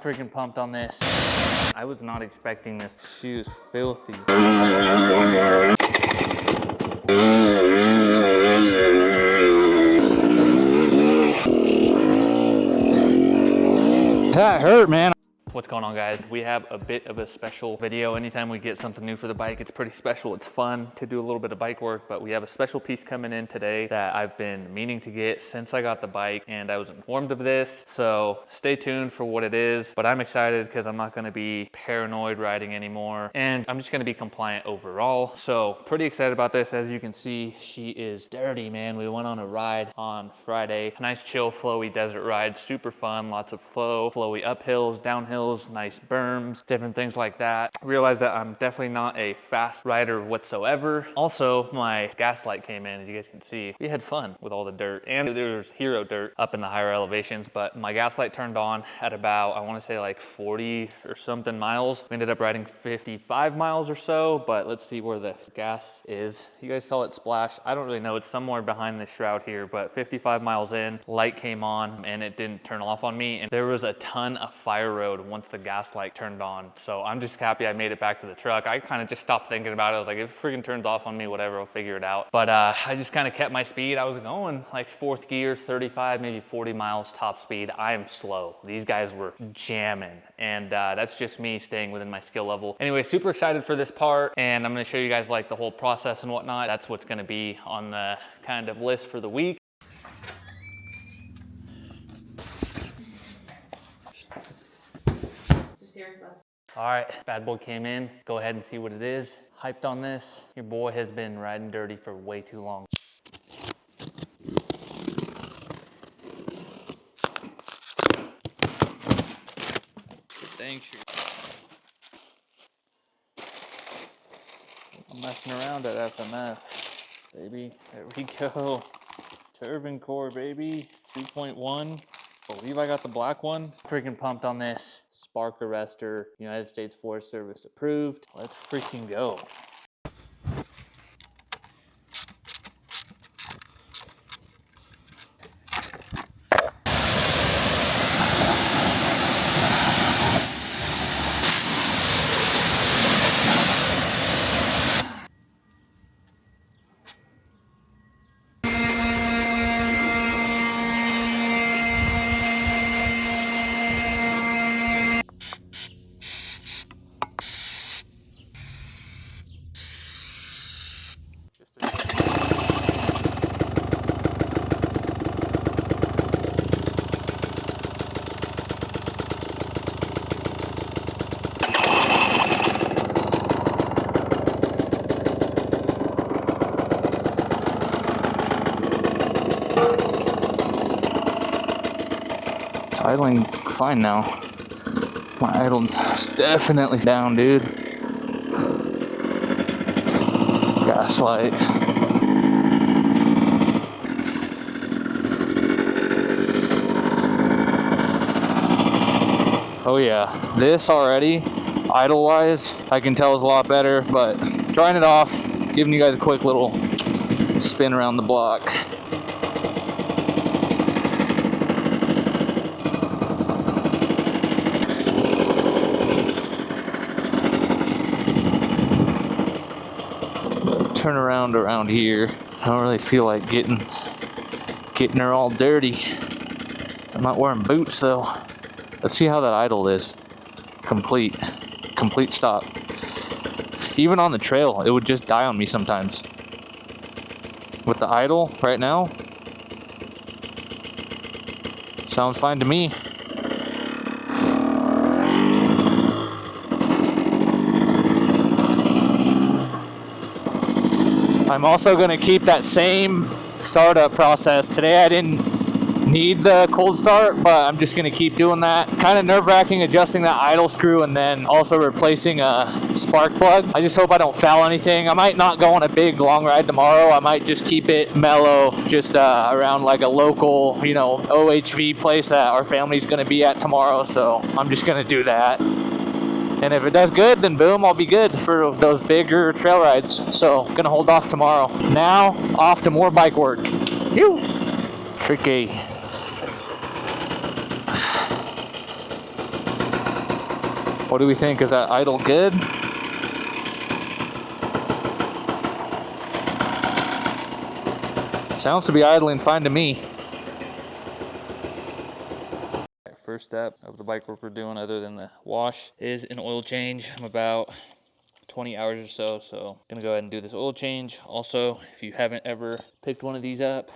Freaking pumped on this. I was not expecting this. She is filthy. That hurt, man. What's going on, guys? We have a bit of a special video. Anytime we get something new for the bike, it's pretty special. It's fun to do a little bit of bike work, but we have a special piece coming in today that I've been meaning to get since I got the bike, and I was informed of this. So stay tuned for what it is, but I'm excited because I'm not gonna be paranoid riding anymore, and I'm just gonna be compliant overall. So pretty excited about this. As you can see, she is dirty, man. We went on a ride on Friday. A nice, chill, flowy desert ride, super fun, lots of flowy uphills, downhills, nice berms, different things like that. Realized that I'm definitely not a fast rider whatsoever. Also, my gas light came in, as you guys can see. We had fun with all the dirt, and there's hero dirt up in the higher elevations, but my gas light turned on at about, I wanna say like 40 or something miles. We ended up riding 55 miles or so, but let's see where the gas is. You guys saw it splash. I don't really know, it's somewhere behind this shroud here, but 55 miles in, light came on and it didn't turn off on me. And there was a ton of fire road once the gas light turned on. So I'm just happy I made it back to the truck. I kind of just stopped thinking about it. I was like, if it freaking turns off on me, whatever, I'll figure it out. But I just kind of kept my speed. I was going like fourth gear, 35, maybe 40 miles top speed. I am slow. These guys were jamming. And that's just me staying within my skill level. Anyway, super excited for this part. And I'm gonna show you guys like the whole process and whatnot. That's what's gonna be on the kind of list for the week. All right, bad boy came in. Go ahead and see what it is. Hyped on this. Your boy has been riding dirty for way too long. Thanks. I'm messing around at FMF, baby. There we go. Turbine Core, baby. 2.1. Believe I got the black one. Freaking pumped on this. Spark arrestor, United States Forest Service approved. Let's freaking go. Idling fine now. My idle's definitely down, dude. Gaslight. Oh yeah, this already, idle-wise, I can tell is a lot better, but drying it off, giving you guys a quick little spin around the block. Turn around here. I don't really feel like getting her all dirty. I'm not wearing boots though. Let's see how that idle is. Complete stop. Even on the trail, it would just die on me sometimes. With the idle right now, sounds fine to me. I'm also gonna keep that same startup process. Today I didn't need the cold start, but I'm just gonna keep doing that. Kind of nerve-wracking adjusting that idle screw and then also replacing a spark plug. I just hope I don't foul anything. I might not go on a big long ride tomorrow. I might just keep it mellow, just around like a local, you know, OHV place that our family's gonna be at tomorrow. So I'm just gonna do that. And if it does good, then boom, I'll be good for those bigger trail rides. So gonna hold off tomorrow. Now, off to more bike work. Phew. Tricky. What do we think? Is that idle good? Sounds to be idling fine to me. First step of the bike work we're doing, other than the wash, is an oil change. I'm about 20 hours or so, so gonna go ahead and do this oil change. Also, if you haven't ever picked one of these up,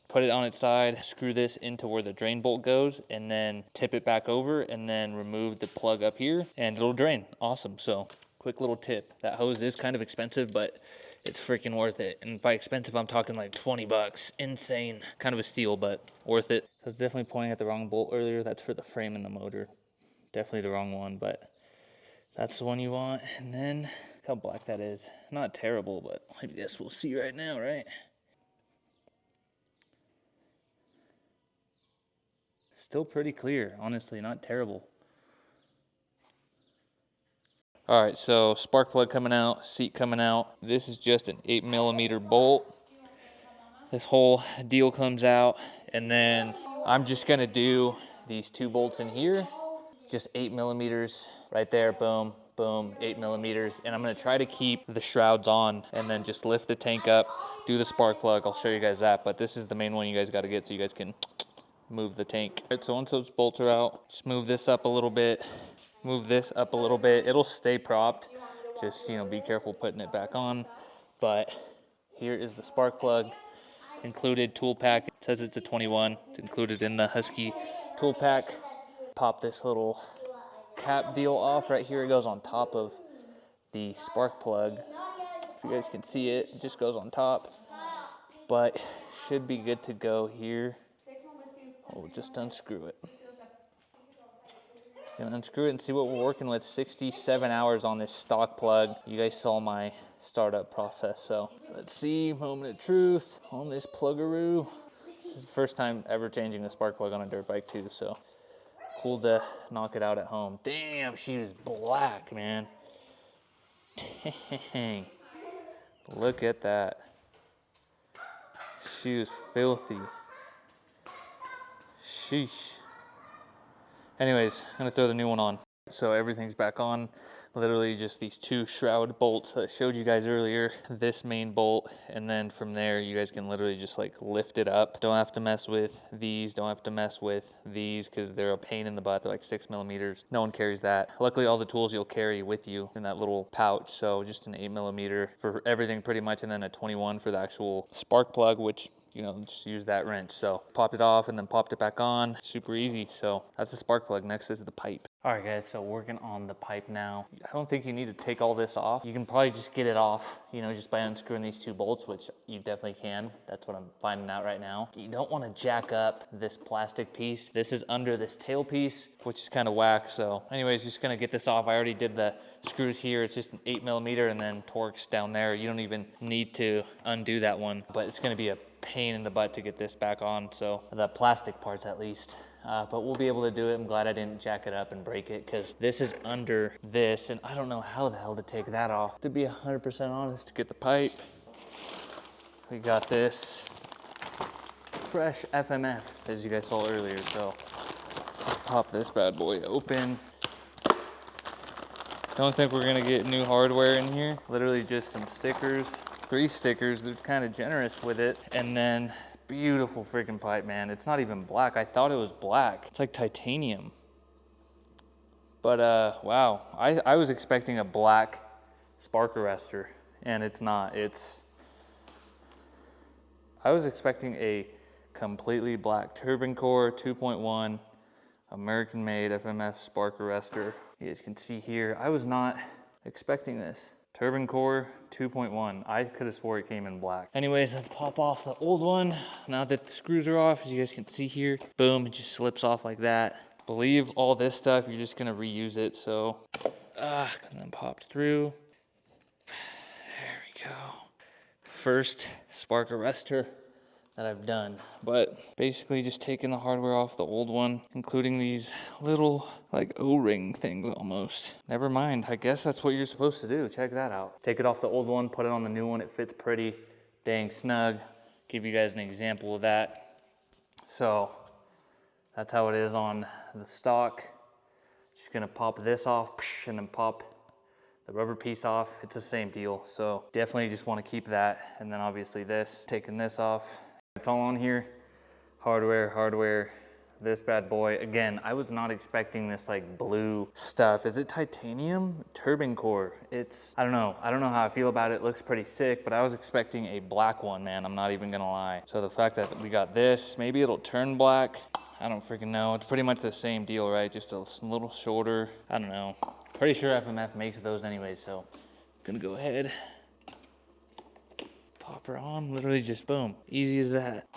put it on its side, screw this into where the drain bolt goes, and then tip it back over, and then remove the plug up here, and it'll drain. Awesome. So quick little tip, that hose is kind of expensive, but it's freaking worth it. And by expensive, I'm talking like 20 bucks. Insane. Kind of a steal, but worth it. So it's definitely pointing at the wrong bolt earlier. That's for the frame and the motor. Definitely the wrong one, but that's the one you want. And then, look how black that is. Not terrible, but I guess we'll see right now, right? Still pretty clear, honestly, not terrible. All right, so spark plug coming out, seat coming out. This is just an 8mm bolt. This whole deal comes out, and then I'm just gonna do these 2 bolts in here, just 8mm right there, boom, boom, 8mm. And I'm gonna try to keep the shrouds on and then just lift the tank up, do the spark plug. I'll show you guys that, but this is the main one you guys gotta get so you guys can move the tank. All right, so once those bolts are out, just move this up a little bit, move this up a little bit. It'll stay propped. Just, you know, be careful putting it back on. But here is the spark plug. Included tool pack. It says it's a 21. It's included in the Husky tool pack. Pop this little cap deal off right here. It goes on top of the spark plug. If you guys can see it, it just goes on top. But should be good to go here. Oh, just unscrew it. Gonna unscrew it and see what we're working with. 67 hours on this stock plug. You guys saw my startup process, so let's see. Moment of truth on this pluggaroo. This is the first time ever changing a spark plug on a dirt bike too, so cool to knock it out at home. Damn, she was black, man. Dang. Look at that. She was filthy. Sheesh. Anyways, I'm gonna throw the new one on. So everything's back on. Literally just these 2 shroud bolts that I showed you guys earlier. This main bolt, and then from there you guys can literally just like lift it up. Don't have to mess with these, don't have to mess with these because they're a pain in the butt. They're like 6mm. No one carries that. Luckily all the tools you'll carry with you in that little pouch. So just an 8mm for everything pretty much, and then a 21 for the actual spark plug, which, you know, just use that wrench. So popped it off and then popped it back on. Super easy. So that's the spark plug. Next is the pipe. All right, guys, so working on the pipe now. I don't think you need to take all this off. You can probably just get it off, you know, just by unscrewing these 2 bolts, which you definitely can. That's what I'm finding out right now. You don't want to jack up this plastic piece. This is under this tail piece, which is kind of whack. So anyways, just gonna get this off. I already did the screws here. It's just an 8mm and then Torx down there. You don't even need to undo that one, but it's gonna be a pain in the butt to get this back on. So the plastic parts at least. But we'll be able to do it. I'm glad I didn't jack it up and break it because this is under this and I don't know how the hell to take that off. To be 100% honest, to get the pipe, we got this fresh FMF as you guys saw earlier. So let's just pop this bad boy open. Don't think we're gonna get new hardware in here. Literally just some stickers, 3 stickers. They're kind of generous with it. And then beautiful freaking pipe, man. It's not even black. I thought it was black. It's like titanium. But wow, I was expecting a black spark arrestor and it's not. I was expecting a completely black Turbine Core 2.1 American made FMF spark arrestor. You guys can see here, I was not expecting this. Turbine Core 2.1. I could have swore it came in black. Anyways, let's pop off the old one. Now that the screws are off, as you guys can see here, boom, it just slips off like that. Believe all this stuff, you're just gonna reuse it. So, and then popped through. There we go. First spark arrestor that I've done, but basically just taking the hardware off the old one, including these little like O-ring things almost. Never mind, I guess that's what you're supposed to do. Check that out. Take it off the old one, put it on the new one. It fits pretty dang snug. Give you guys an example of that. So that's how it is on the stock. Just gonna pop this off and then pop the rubber piece off. It's the same deal. So definitely just wanna keep that. And then obviously this, taking this off. It's all on here. Hardware, this bad boy. Again, I was not expecting this like blue stuff. Is it titanium? Turbine core. I don't know how I feel about it. It looks pretty sick, but I was expecting a black one, man. I'm not even gonna lie. So the fact that we got this, maybe it'll turn black. I don't freaking know. It's pretty much the same deal, right? Just a little shorter. I don't know. Pretty sure FMF makes those anyways, so I'm gonna go ahead, pop her on, literally just boom. Easy as that.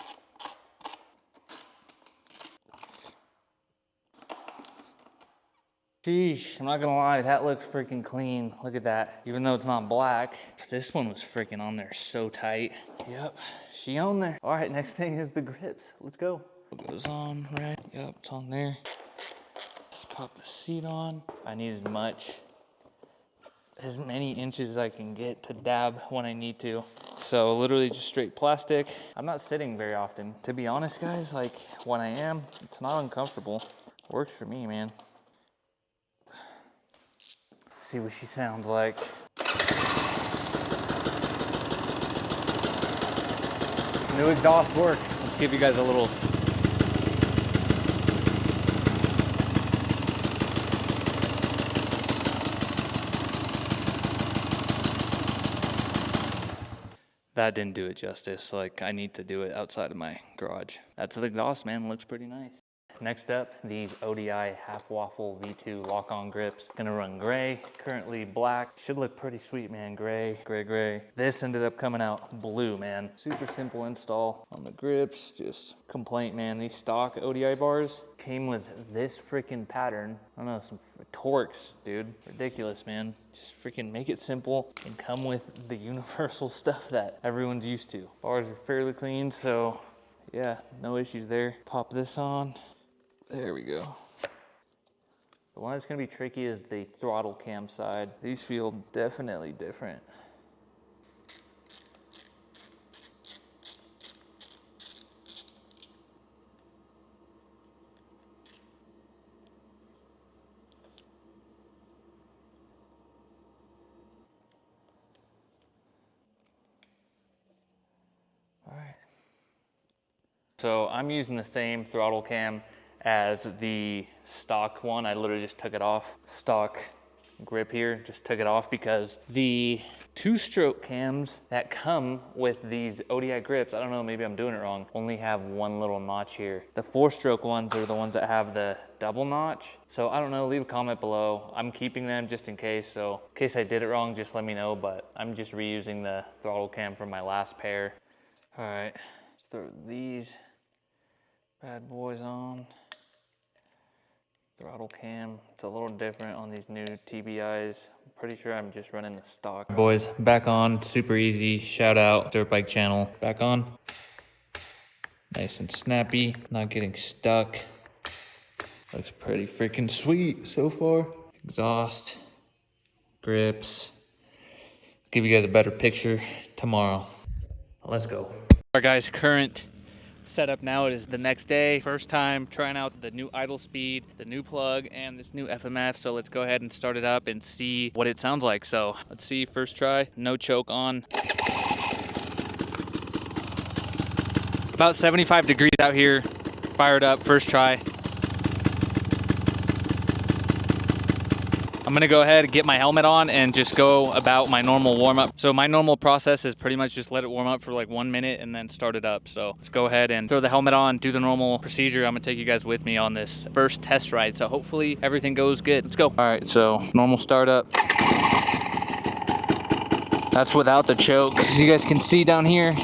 Sheesh, I'm not gonna lie, that looks freaking clean. Look at that, even though it's not black. This one was freaking on there so tight. Yep, she on there. All right, next thing is the grips. Let's go. It goes on, right? Yep, it's on there. Just pop the seat on. I need as many inches as I can get to dab when I need to. So literally just straight plastic. I'm not sitting very often. To be honest, guys, like when I am, it's not uncomfortable. Works for me, man. See what she sounds like. New exhaust works. Let's give you guys a little. That didn't do it justice. Like, I need to do it outside of my garage. That's the exhaust, man. Looks pretty nice. Next up, these ODI half waffle V2 lock-on grips. Gonna run gray, currently black. Should look pretty sweet, man. Gray. This ended up coming out blue, man. Super simple install on the grips. Just complaint, man. These stock ODI bars came with this freaking pattern. I don't know, some Torx, dude. Ridiculous, man. Just freaking make it simple and come with the universal stuff that everyone's used to. Bars are fairly clean, so yeah, no issues there. Pop this on. There we go. The one that's gonna be tricky is the throttle cam side. These feel definitely different. All right. So I'm using the same throttle cam as the stock one. I literally just took it off. Stock grip here, just took it off because the 2-stroke cams that come with these ODI grips, I don't know, maybe I'm doing it wrong, only have one little notch here. The 4-stroke ones are the ones that have the double notch. So I don't know, leave a comment below. I'm keeping them just in case. So in case I did it wrong, just let me know, but I'm just reusing the throttle cam from my last pair. All right, let's throw these bad boys on. Throttle cam, it's a little different on these new TBIs. I'm pretty sure I'm just running the stock. Boys, back on, super easy. Shout out Dirt Bike channel. Back on. Nice and snappy, not getting stuck. Looks pretty freaking sweet so far. Exhaust, grips. Give you guys a better picture tomorrow. Let's go. All right, guys, current setup now. It is the next day. First time trying out the new idle speed, the new plug, and this new FMF. So let's go ahead and start it up and see what it sounds like. So let's see, first try, no choke on. About 75 degrees out here, fired up, first try. I'm gonna go ahead and get my helmet on and just go about my normal warm up. So my normal process is pretty much just let it warm up for like 1 minute and then start it up. So let's go ahead and throw the helmet on, do the normal procedure. I'm gonna take you guys with me on this first test ride. So hopefully everything goes good. Let's go. All right, so normal startup. That's without the choke. As you guys can see down here,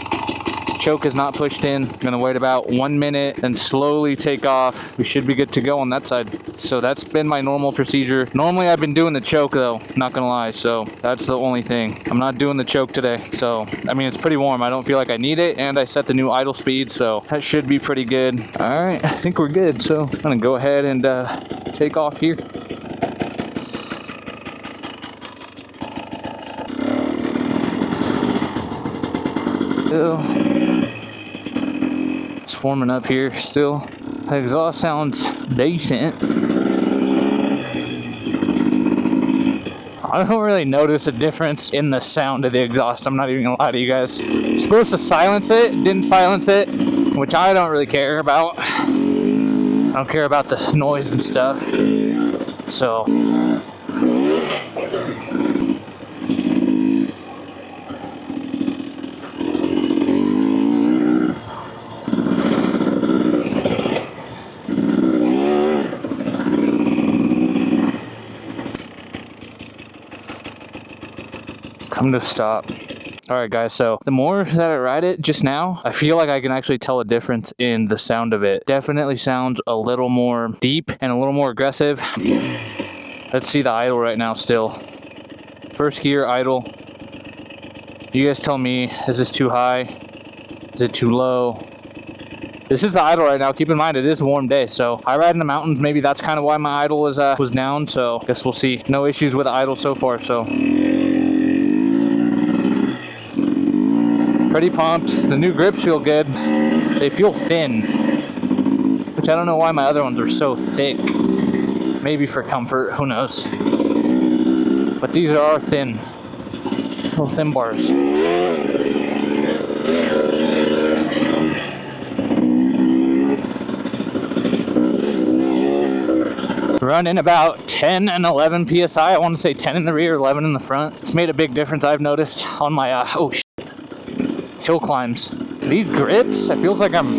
choke is not pushed in. I'm gonna wait about 1 minute and slowly take off. We should be good to go on that side. So that's been my normal procedure. Normally I've been doing the choke though, not gonna lie. So that's the only thing. I'm not doing the choke today. So, I mean, it's pretty warm. I don't feel like I need it. And I set the new idle speed, so that should be pretty good. All right, I think we're good. So I'm gonna go ahead and take off here. It's warming up here still. The exhaust sounds decent. I don't really notice a difference in the sound of the exhaust. I'm not even gonna lie to you guys. Supposed to silence it, didn't silence it, which I don't really care about. I don't care about the noise and stuff. So. Come to a stop. All right, guys, so the more that I ride it just now, I feel like I can actually tell a difference in the sound of it. Definitely sounds a little more deep and a little more aggressive. Let's see the idle right now still. First gear idle. You guys tell me, is this too high? Is it too low? This is the idle right now. Keep in mind, it is a warm day, so I ride in the mountains. Maybe that's kind of why my idle was down, so I guess we'll see. No issues with the idle so far, so. Pretty pumped. The new grips feel good. They feel thin, which I don't know why my other ones are so thick. Maybe for comfort, who knows. But these are thin. Little thin bars. Running about 10 and 11 PSI. I want to say 10 in the rear, 11 in the front. It's made a big difference, I've noticed, on my, hill climbs. These grips, it feels like I'm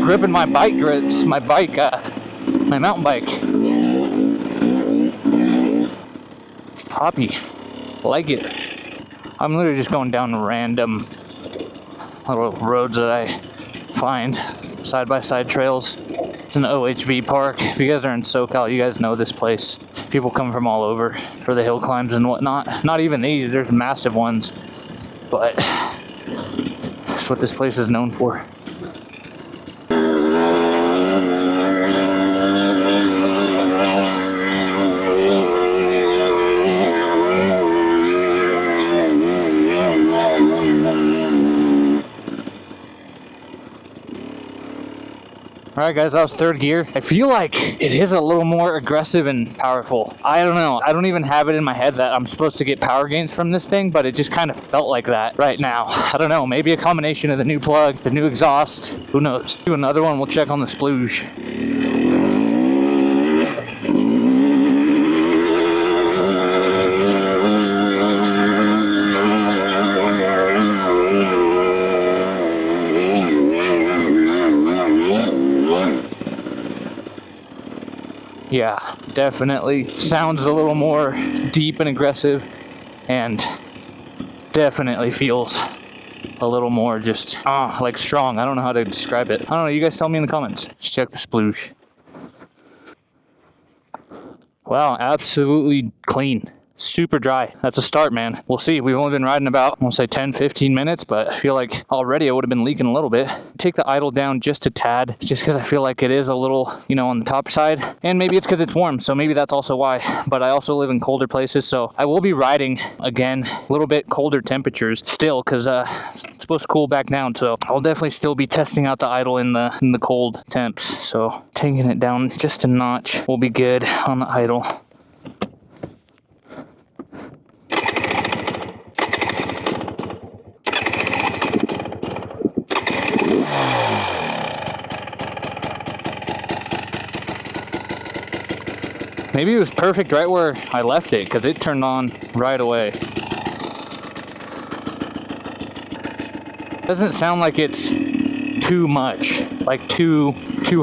gripping my bike grips, my mountain bike. It's poppy. I like it. I'm literally just going down random little roads that I find, side-by-side trails. It's an OHV park. If you guys are in SoCal, you guys know this place. People come from all over for the hill climbs and whatnot. Not even these, there's massive ones. But that's what this place is known for. Alright guys, that was third gear. I feel like it is a little more aggressive and powerful. I don't know. I don't even have it in my head that I'm supposed to get power gains from this thing, but it just kind of felt like that right now. I don't know. Maybe a combination of the new plug, the new exhaust. Who knows? Do another one. We'll check on the splooge. Yeah, definitely sounds a little more deep and aggressive, and definitely feels a little more just like strong. I don't know how to describe it. I don't know, you guys tell me in the comments. Let's check the splooge. Wow, absolutely clean. Super dry. That's a start, man. We'll see. We've only been riding about, I want to say 10-15 minutes, but I feel like already I would have been leaking a little bit. Take the idle down just a tad, just because I feel like it is a little, on the top side. And maybe it's because it's warm, so maybe that's also why. But I also live in colder places, so I will be riding, again, a little bit colder temperatures still, because it's supposed to cool back down. So I'll definitely still be testing out the idle in the cold temps. So taking it down just a notch will be good on the idle. Maybe it was perfect right where I left it, because it turned on right away. Doesn't sound like it's too much, like too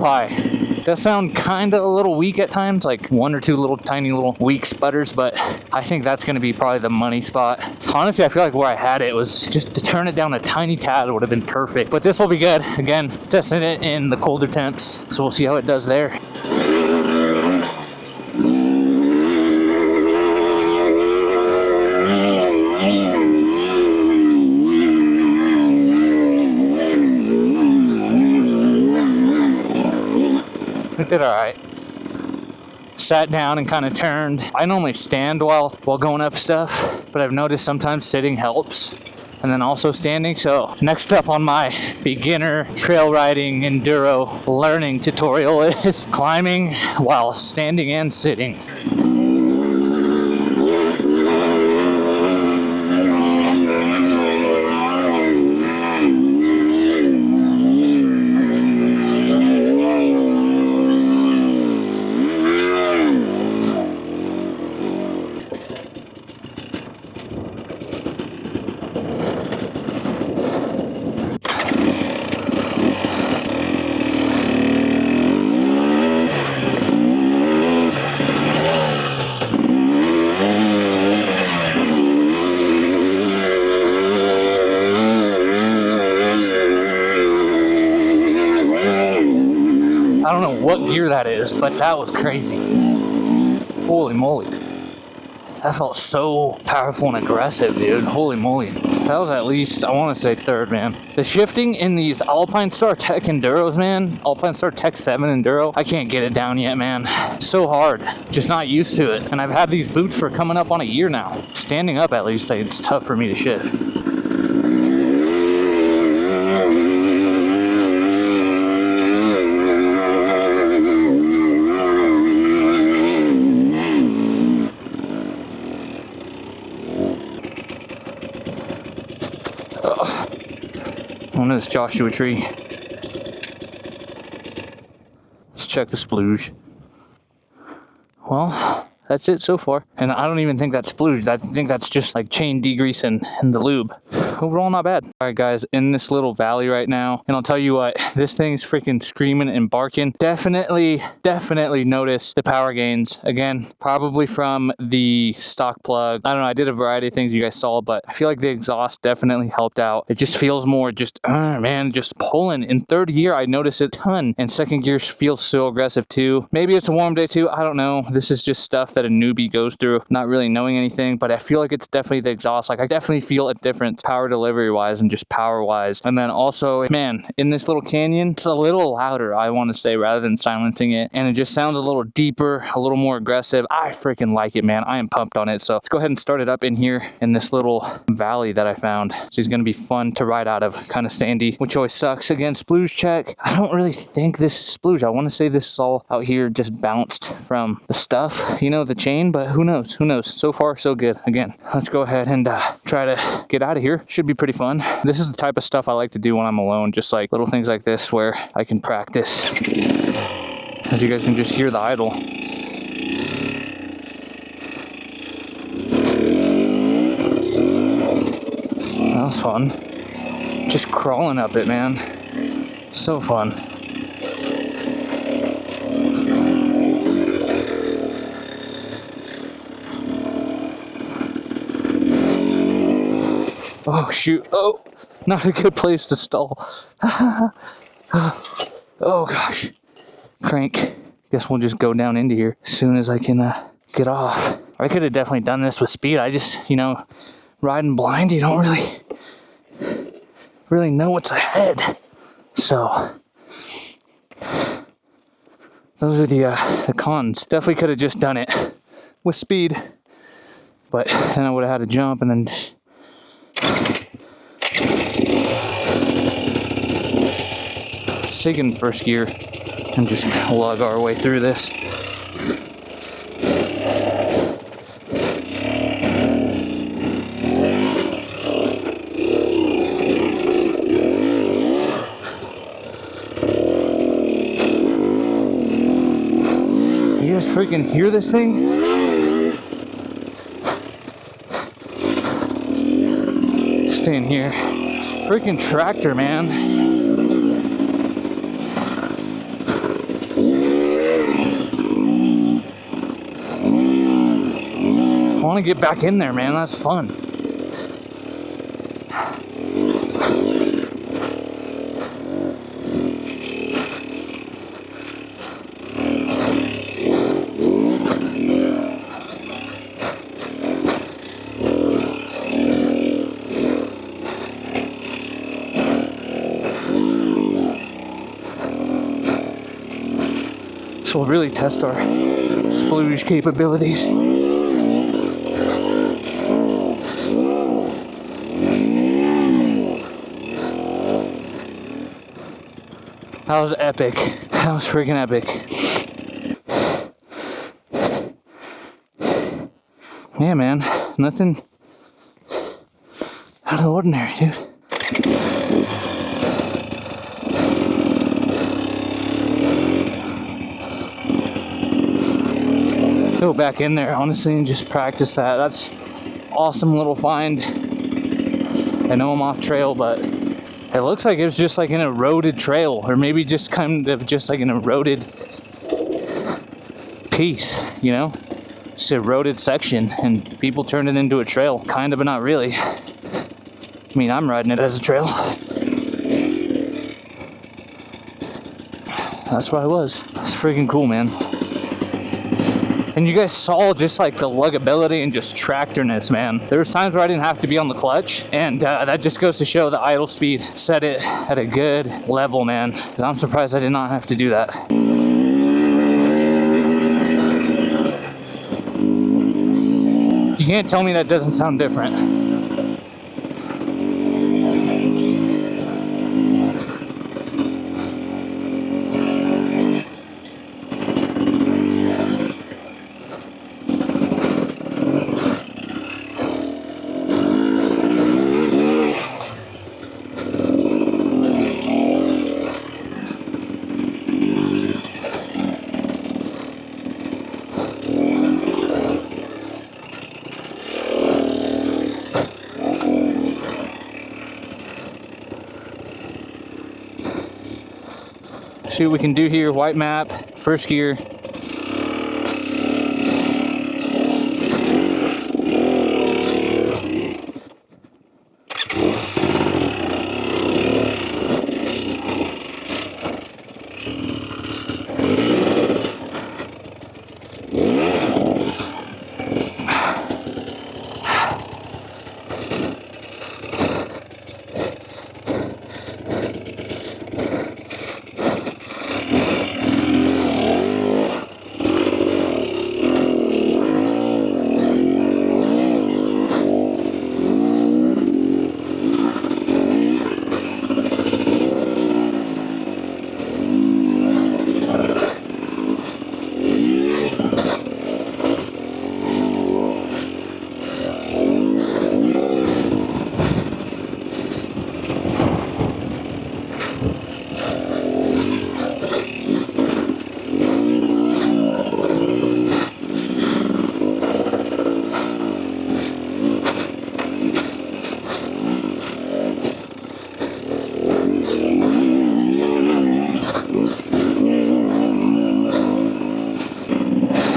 high. It does sound kind of a little weak at times, like one or two little tiny little weak sputters, but I think that's going to be probably the money spot. Honestly, I feel like where I had it was just to turn it down a tiny tad would have been perfect, but this will be good. Again, testing it in the colder temps, so we'll see how it does there. Did all right. Sat down and kind of turned. I normally stand while going up stuff, but I've noticed sometimes sitting helps, and then also standing. So next up on my beginner trail riding enduro learning tutorial is climbing while standing and sitting. gear that is, but that was crazy. Holy moly. That felt so powerful and aggressive, dude. Holy moly. That was at least, I want to say third, man. The shifting in these Alpine Star Tech Enduros, man. Alpine Star Tech 7 Enduro. I can't get it down yet, man. So hard. Just not used to it. And I've had these boots for coming up on a year now. Standing up, at least, it's tough for me to shift. On this Joshua tree. Let's check the splooge. Well, that's it so far. And I don't even think that's splooged. I think that's just like chain degrease and the lube. Overall, not bad. All right, guys, in this little valley right now, and I'll tell you what, this thing's freaking screaming and barking. Definitely notice the power gains. Again, probably from the stock plug. I don't know, I did a variety of things you guys saw, but I feel like the exhaust definitely helped out. It just feels more just, man, just pulling. In third gear, I notice it a ton, and second gear feels so aggressive too. Maybe it's a warm day too, I don't know. This is just stuff that a newbie goes through, not really knowing anything, but I feel like it's definitely the exhaust. Like, I definitely feel a difference power delivery wise and just power wise. And then also, man, in this little canyon, it's a little louder, I want to say, rather than silencing it, and it just sounds a little deeper, a little more aggressive. I freaking like it, man. I am pumped on it. So let's go ahead and start it up in here in this little valley that I found. So it's gonna be fun to ride out of, kind of sandy, which always sucks. Again, splooge check. I don't really think this is splooge. I want to say this is all out here just bounced from the stuff, you know, the chain, but who knows? Who knows? So far, so good. Again, let's go ahead and try to get out of here. Should be pretty fun. This is the type of stuff I like to do when I'm alone, just like little things like this where I can practice. As you guys can just hear the idle. That was fun. Just crawling up it, man. So fun. Oh, shoot. Oh, not a good place to stall. Oh, gosh. Crank. Guess we'll just go down into here as soon as I can get off. I could have definitely done this with speed. I just, you know, riding blind, you don't really know what's ahead. So those are the cons. Definitely could have just done it with speed, but then I would have had to jump and then sig in first gear and just lug our way through this. You guys freaking hear this thing? Stay in here. Freaking tractor, man. I want to get back in there, man. That's fun. This will really test our splooge capabilities. That was epic. That was freaking epic. Yeah, man. Nothing out of the ordinary, dude. Go back in there, honestly, and just practice that. That's awesome little find. I know I'm off trail, but it looks like it was just like an eroded trail, or maybe just kind of just like an eroded piece, you know? It's an eroded section, and people turned it into a trail. Kind of, but not really. I mean, I'm riding it as a trail. That's what I was. It's freaking cool, man. And you guys saw just like the luggability and just tractorness, man. There was times where I didn't have to be on the clutch, and that just goes to show the idle speed set it at a good level, man. 'Cause I'm surprised I did not have to do that. You can't tell me that doesn't sound different. See what we can do here. White map, first gear.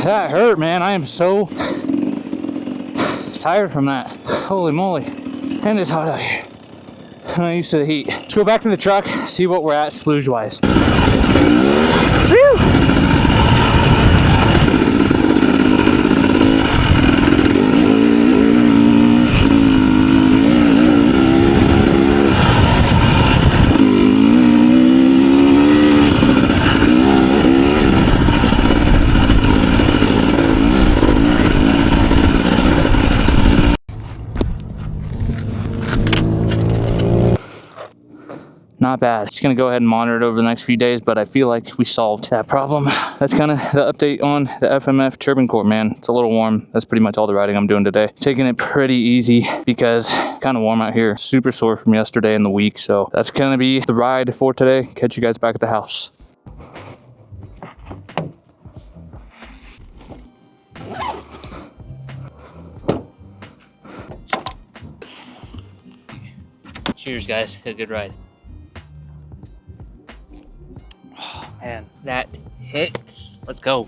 That hurt, man. I am so tired from that. Holy moly. And it's hot out here. I'm not used to the heat. Let's go back to the truck, see what we're at splooge wise. Whew. Not bad. Just gonna go ahead and monitor it over the next few days, but I feel like we solved that problem. That's kind of the update on the FMF Turbine Core, man. It's a little warm. That's pretty much all the riding I'm doing today. Taking it pretty easy because kind of warm out here. Super sore from yesterday and the week. So that's gonna be the ride for today. Catch you guys back at the house. Cheers, guys. Had a good ride. Man, that hits. Let's go.